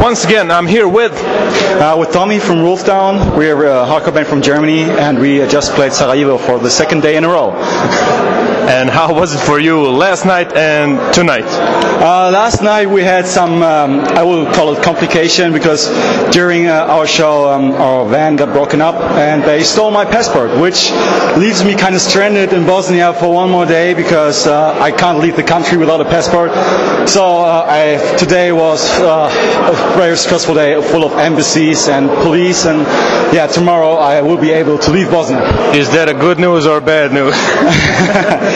Once again, I'm here with Tommy from Wolfdown. We're a hardcore band from Germany, and we just played Sarajevo for the second day in a row. And how was it for you last night and tonight? Last night we had some, I will call it complication, because during our show our van got broken up and they stole my passport, which leaves me kind of stranded in Bosnia for one more day, because I can't leave the country without a passport. So today was a very stressful day, full of embassies and police, and yeah, tomorrow I will be able to leave Bosnia. Is that a good news or bad news?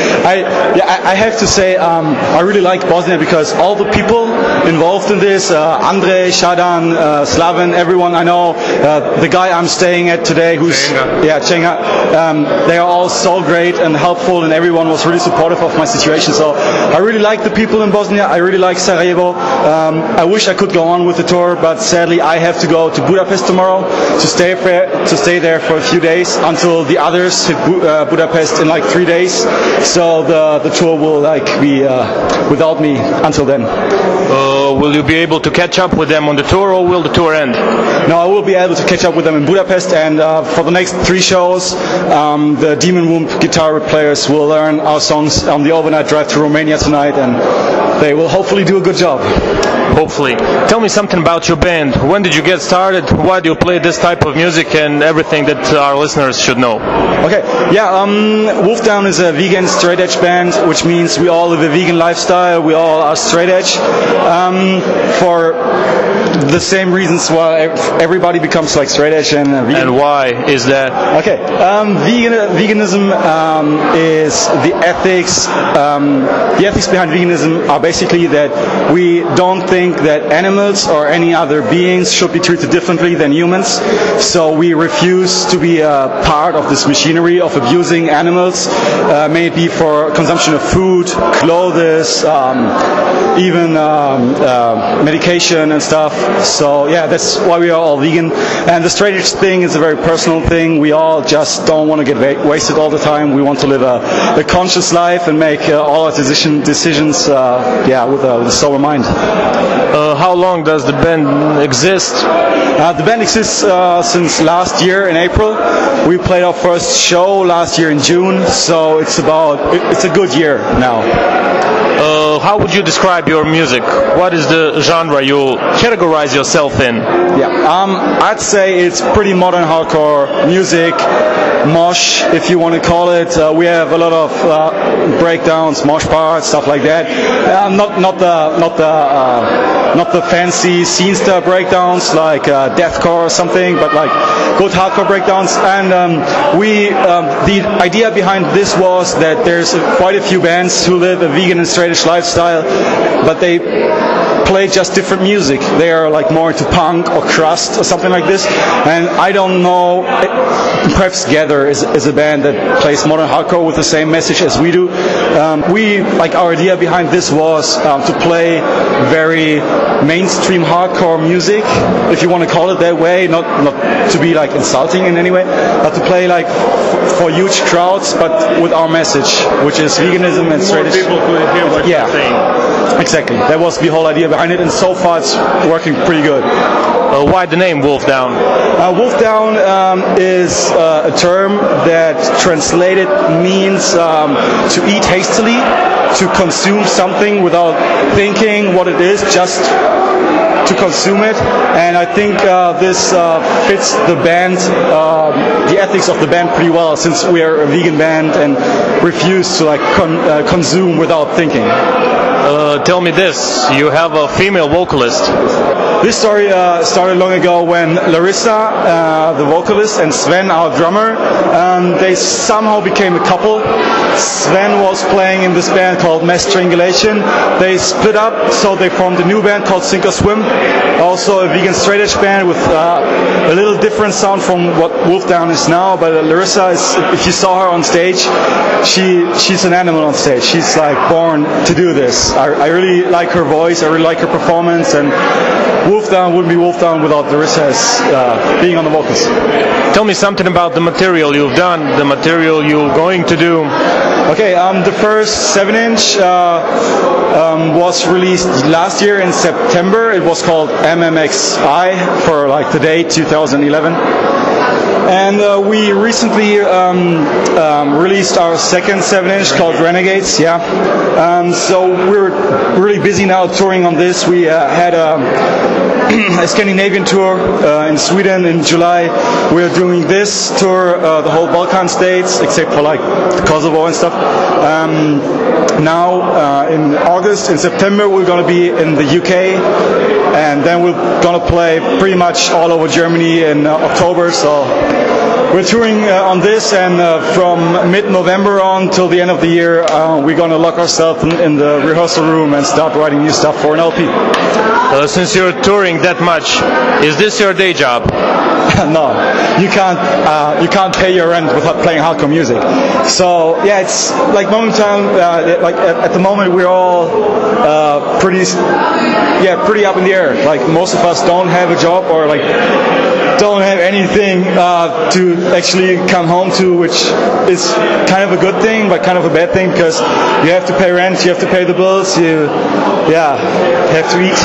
I have to say I really like Bosnia, because all the people involved in this, Andre, Shadan, Slaven, everyone I know, the guy I'm staying at today, who's Chenga, they are all so great and helpful, and everyone was really supportive of my situation. So I really like the people in Bosnia. I really like Sarajevo. I wish I could go on with the tour, but sadly I have to go to Budapest tomorrow to stay there for a few days until the others hit Budapest in like 3 days. So the tour will be without me until then. Will you be able to catch up with them on the tour, or will the tour end? No, I will be able to catch up with them in Budapest, and for the next 3 shows the Demon Womb guitar players will learn our songs on the overnight drive to Romania tonight, and they will hopefully do a good job. Hopefully. Tell me something about your band. When did you get started? Why do you play this type of music, and everything that our listeners should know? Okay, Wolfdown is a vegan straight edge band, which means we all live a vegan lifestyle. We all are straight edge. For the same reasons why everybody becomes like straight edge and vegan. And why is that? Okay, veganism is the ethics. The ethics behind veganism are basically that we don't think that animals or any other beings should be treated differently than humans. So we refuse to be a part of this machinery of abusing animals, may it be for consumption of food, clothes, even medication and stuff. So yeah, that's why we are all vegan. And the straight edge thing is a very personal thing. We all just don't want to get wasted all the time. We want to live a conscious life and make all our decisions with a sober mind. How long does the band exist? The band exists since last year in April. We played our first show last year in June, so it's a good year now. How would you describe your music? What is the genre you categorize yourself in? I'd say it's pretty modern hardcore music, mosh, if you want to call it. We have a lot of breakdowns, mosh parts, stuff like that. Not the fancy scene star breakdowns like deathcore or something, but like good hardcore breakdowns. And the idea behind this was that there's quite a few bands who live a vegan and straight edge lifestyle, but they play just different music. They are like more into punk or crust or something like this. And I don't know, perhaps Gather is a band that plays modern hardcore with the same message as we do. Our idea behind this was to play very mainstream hardcore music, if you want to call it that way, not to be like insulting in any way, but to play like for huge crowds, but with our message, which is veganism and straight edge. More people could hear what you're saying. Exactly. That was the whole idea behind it, and so far it's working pretty good. Why the name Wolfdown? Wolfdown is a term that translated means to eat hastily, to consume something without thinking what it is, just to consume it. And I think this fits the band, the ethics of the band pretty well, since we are a vegan band and refuse to consume without thinking. Tell me this, you have a female vocalist. This story started long ago when Larissa, the vocalist, and Sven, our drummer, they somehow became a couple. Sven was playing in this band called Mass Strangulation. They split up, so they formed a new band called Sink or Swim, also a vegan straight edge band with a little different sound from what Wolfdown is now. But Larissa is, if you saw her on stage, she's an animal on stage. She's like born to do this. I really like her voice, I really like her performance, and Wolfdown wouldn't be Wolfdown without Larissa being on the vocals. Tell me something about the material you've done, the material you're going to do. Okay, the first 7-inch was released last year in September. It was called MMXI for like the date 2011. And we recently released our second 7-inch called Renegades. Yeah. So we're really busy now touring on this. We had a Scandinavian tour in Sweden in July. We're doing this tour, the whole Balkan states, except for like Kosovo and stuff. Now in August, in September, we're going to be in the UK, and then we're going to play pretty much all over Germany in October. So we're touring on this, and from mid-November on till the end of the year, we're going to lock ourselves in the rehearsal room and start writing new stuff for an LP. Since you're touring that much, is this your day job? No, you can't pay your rent without playing hardcore music. So yeah, it's like momentan. Like at the moment, we're all pretty up in the air. Like most of us don't have a job or like don't have anything to actually come home to, which is kind of a good thing, but kind of a bad thing because you have to pay rent, you have to pay the bills, you have to eat.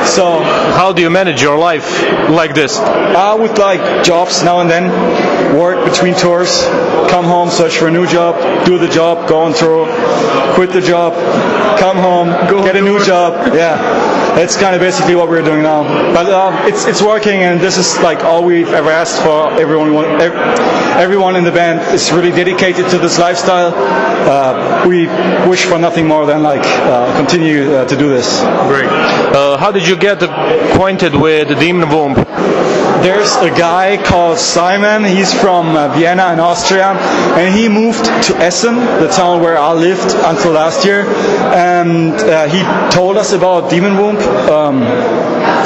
So how do you manage your life like this? With like jobs now and then, work between tours, come home, search for a new job, do the job, go on tour, quit the job, come home, get a new job. Yeah, that's kind of basically what we're doing now. But it's working, and this is like all we've ever asked for. Everyone in the band is really dedicated to this lifestyle. We wish for nothing more than like continue to do this. Great. How did you get acquainted with Demon Womb? There's a guy called Simon. He's from Vienna in Austria, and he moved to Essen, the town where I lived until last year. And he told us about Demon Womb,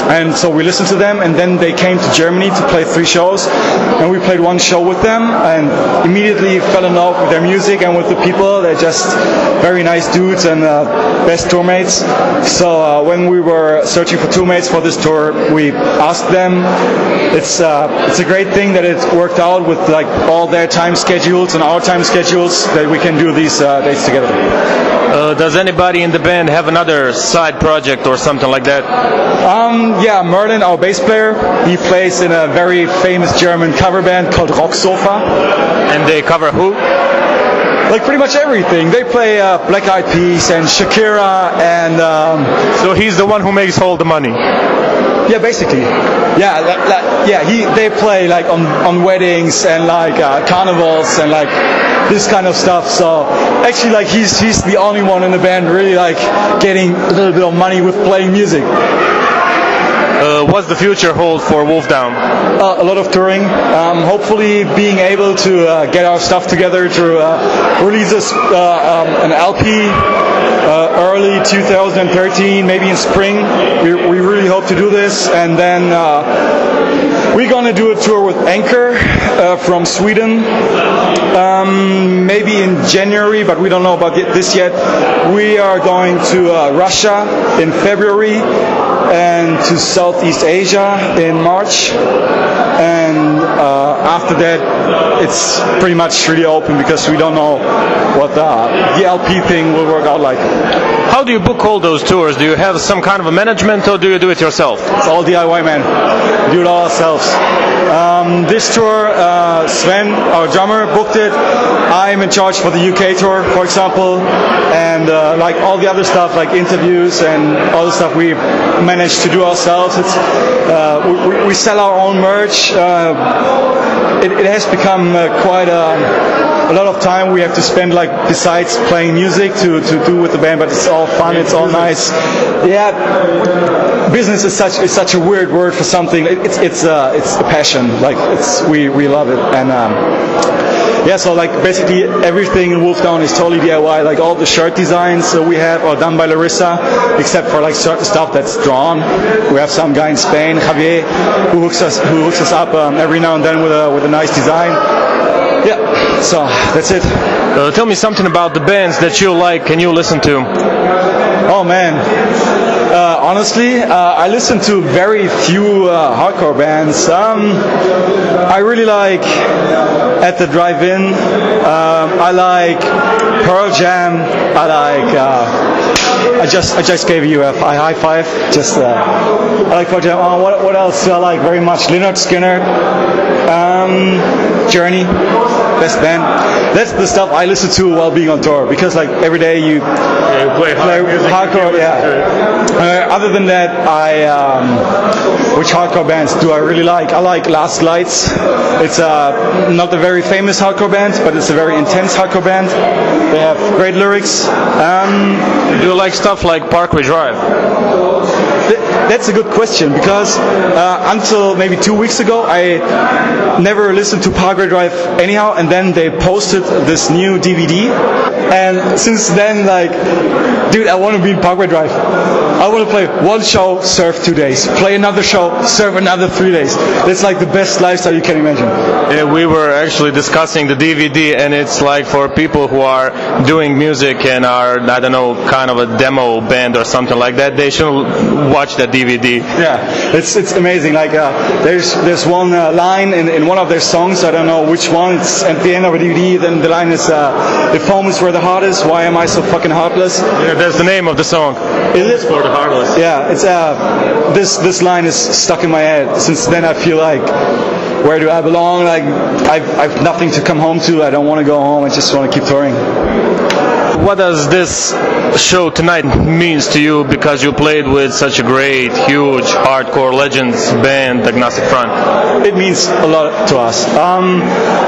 and so we listened to them. And then they came to Germany to play 3 shows, and we played 1 show with them, and immediately fell in love with their music and with the people. They're just very nice dudes and best tour mates. So when we were searching for tour mates for this tour, we asked them. It's a great thing that it worked out with like all their time schedules and our time schedules that we can do these dates together. Does anybody in the band have another side project or something like that? Yeah, Merlin, our bass player, he plays in a very famous German cover band called Rock Sofa. And they cover who? Like pretty much everything. They play Black Eyed Peas and Shakira, and so he's the one who makes all the money. Yeah, basically. They play like on weddings and like carnivals and like this kind of stuff. So actually, like he's the only one in the band really like getting a little bit of money with playing music. What's the future hold for Wolfdown? A lot of touring. Hopefully being able to get our stuff together to release an LP early 2013, maybe in spring. We really hope to do this, and then we're gonna do a tour with Anchor from Sweden, maybe in January, but we don't know about this yet. We are going to Russia in February, and to Southeast Asia in March, and after that it's pretty much really open because we don't know what the LP thing will work out like. How do you book all those tours? Do you have some kind of a management, or do you do it yourself? It's all DIY, man. We do it all ourselves. This tour, Sven, our drummer, booked it. I'm in charge for the UK tour, for example, and like all the other stuff, like interviews and all the stuff we managed to do ourselves. It's we sell our own merch. It has become quite a lot of time we have to spend, like besides playing music, to do with the band, but it's all fun, it's all nice. Yeah, business is such a weird word for something. It's a passion. Like we love it, and yeah, so like basically everything in Wolfdown is totally DIY. Like all the shirt designs we have are done by Larissa, except for like certain stuff that's drawn. We have some guy in Spain, Javier, who hooks us up every now and then with a nice design. Yeah, so that's it. Tell me something about the bands that you like and you listen to. Oh man. Honestly, I listen to very few hardcore bands. I really like At the Drive-In. I like Pearl Jam. I like. I just gave you a high five. Just I like Pearl Jam. What else do I like very much? Lynyrd Skynyrd, Journey, best band. That's the stuff I listen to while being on tour, because like every day you play hardcore. Yeah. Other than that, which hardcore bands do I really like? I like Last Lights. It's not a very famous hardcore band, but it's a very intense hardcore band. They have great lyrics. Do you like stuff like Parkway Drive? That's a good question, because until maybe 2 weeks ago I never listened to Parkway Drive anyhow, and then they posted this new DVD, and since then, like, dude, I want to be in Parkway Drive. I want to play one show, surf 2 days, play another show, surf another 3 days. That's like the best lifestyle you can imagine. Yeah, we were actually discussing the DVD, and it's like for people who are doing music and are, I don't know, kind of a demo band or something like that, they should watch that DVD. Yeah, it's amazing. Like there's one line in one of their songs, I don't know which one, it's at the end of a DVD, then the line is, if home is where the heart is, why am I so fucking heartless? Yeah, that's the name of the song. Is it? For the Heartless. Yeah, it's this line is stuck in my head. Since then I feel like, where do I belong? Like I've nothing to come home to. I don't want to go home. I just want to keep touring. What does this show tonight means to you, because you played with such a great, huge, hardcore legends band, Agnostic Front? It means a lot to us.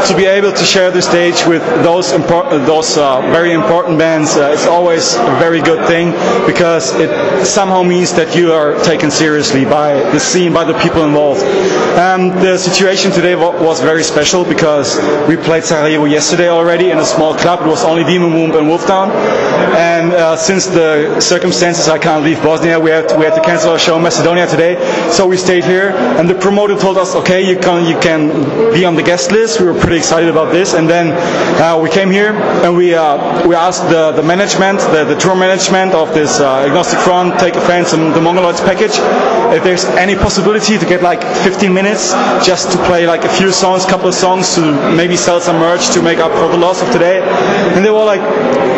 To be able to share the stage with those very important bands is always a very good thing, because it somehow means that you are taken seriously by the scene, by the people involved. The situation today was very special, because we played Sarajevo yesterday already in a small club. It was only Demon Womb and Wolftown. And since the circumstances, I can't leave Bosnia. We had to cancel our show in Macedonia today, so we stayed here. And the promoter told us, okay, you can be on the guest list. We were pretty excited about this. And then we came here and we asked the management, the tour management of this Agnostic Front, Take Offense, and the Mongoloids package, if there's any possibility to get like 15 minutes just to play like a few songs, couple of songs, to maybe sell some merch to make up for the loss of today. And they were like,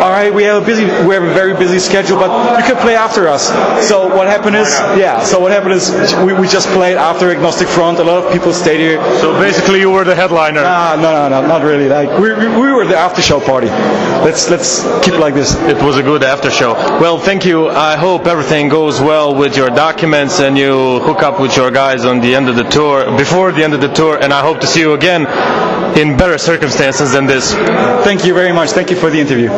all right, we have a very busy schedule, but you can play after us. So what happened is, we just played after Agnostic Front. A lot of people stayed here. So basically, you were the headliner. No, not really. Like we were the after show party. Let's keep it like this. It was a good after show. Well, thank you. I hope everything goes well with your documents and you hook up with your guys on the end of the tour, before the end of the tour, and I hope to see you again in better circumstances than this. Thank you very much. Thank you for the interview.